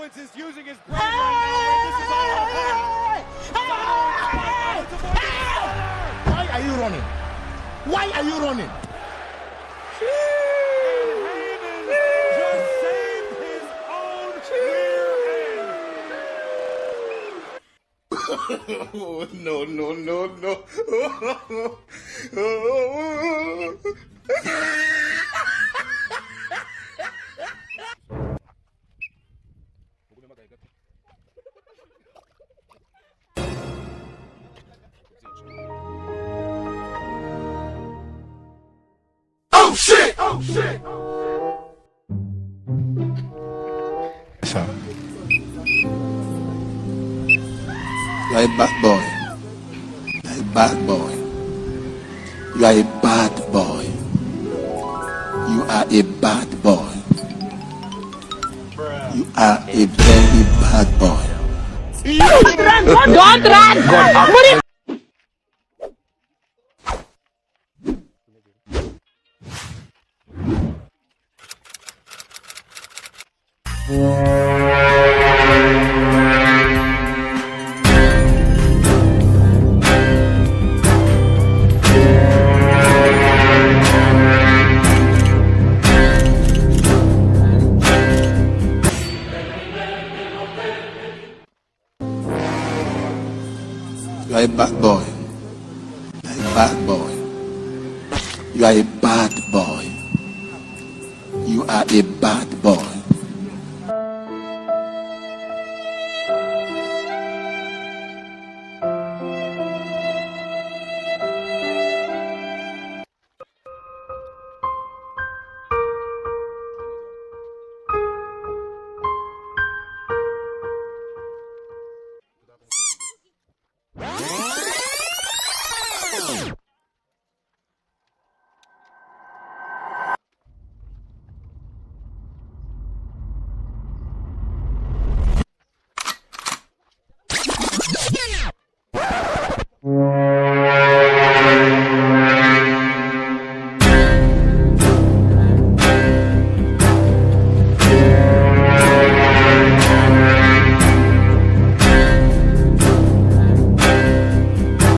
influence is using his brain right now. This is all a Why are you running? Why are you running? Just saved his own rear end. No, no, no, no. Oh shit! Oh shit! You are a bad boy. You are a bad boy. You are a bad boy. You are a bad boy. You are a very bad boy. Don't run! Don't run! Put it. You are a bad boy. You are a bad boy. You are a bad boy. You are a bad